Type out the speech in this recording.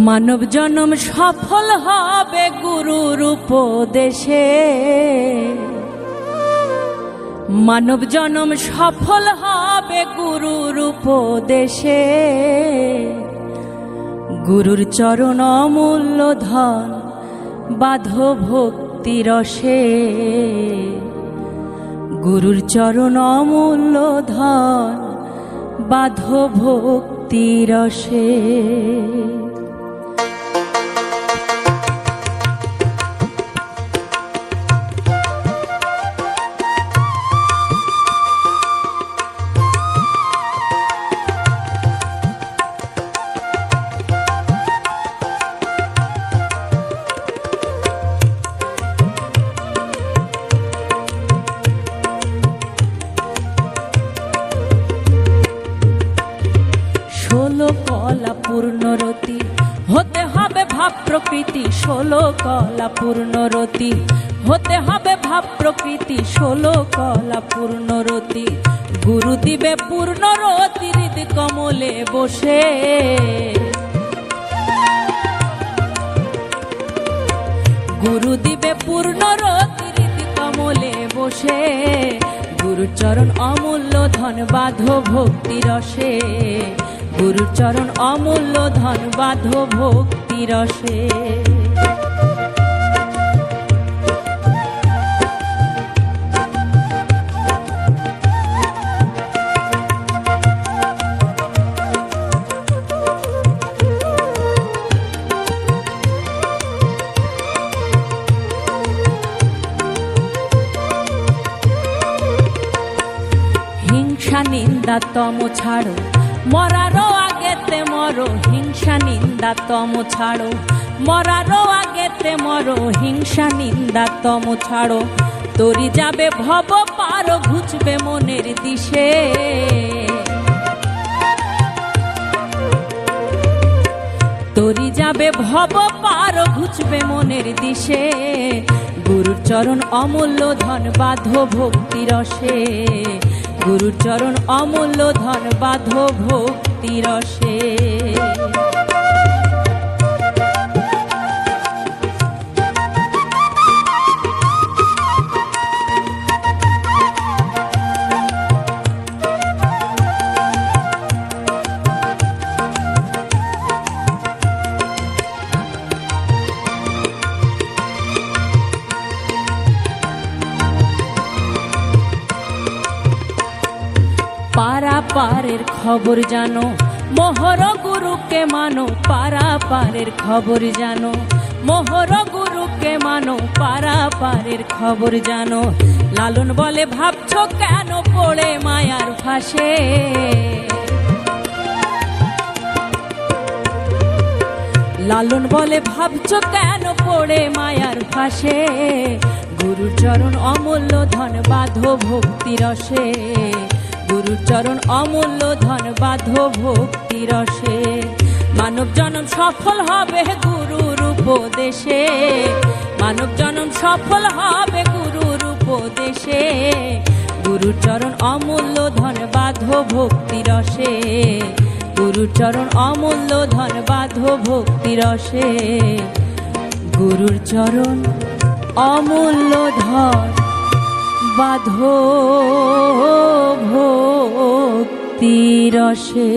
মানব জনম সফল হবে গুরুর উপদেশে। মানব জনম সফল হবে গুরুর উপদেশে। গুরুর চরণ অমূল্য ধন বাঁধো ভক্তি রসে। গুরুর চরণ অমূল্য ধন বাঁধো ভক্তি রসে। ষোলো কলা পূর্ণরতি হতে হবে ভাব প্রকৃতি। ষোলো কলা পূর্ণরতি হতে হবে ভাব প্রকৃতি। ষোলো কলা পূর্ণরতি গুরু দিবে পূর্ণরতি হৃদ কমলে বসে। গুরু দিবে পূর্ণরতি হৃদ কমলে বসে। গুরুর চরণ অমূল্য ধন বাঁধো ভক্তি রসে। গুরুর চরণ অমূল্য ধন বাঁধো ভক্তি রসে। হিংসা নিন্দা তম ছাড়ো মরারও আগেতে মরো। হিংসা নিন্দা তম ছাড়ো মরারও আগেতে মরো। হিংসা নিন্দা তম ছাড়ো তরি যাবে ভব পারো ঘুচবে মনের দিশে। তরি যাবে ভব পারো ঘুচবে মনের দিশে। গুরুর চরণ অমূল্য ধন বাঁধো ভক্তি রসে। গুরুর চরণ অমূল্য ধন বাঁধো ভক্তি রসে। পারা পারের খবর জানো মোহর গুরুকে মানো। পারা পারের খবর জানো মোহর গুরুকে মানো। পারা পারের খবর জানো লালন বলে ভাবছো কেন পড়ে মায়ার ফাঁসে। লালন বলে ভাবছো কেন পড়ে মায়ার ফাঁসে। গুরুর চরণ অমূল্য ধন বাঁধো ভক্তি রসে। গুরুর চরণ অমূল্য ধন বাঁধো ভক্তি রসে। মানব জনম সফল হবে গুরুর উপদেশে। মানব জনম সফল হবে গুরুর উপদেশে। গুরুর চরণ অমূল্য ধন বাঁধো ভক্তি রসে। গুরুর চরণ অমূল্য ধন বাঁধো ভক্তি রসে। গুরুর চরণ অমূল্য ধন বাঁধো ভক্তি রসে।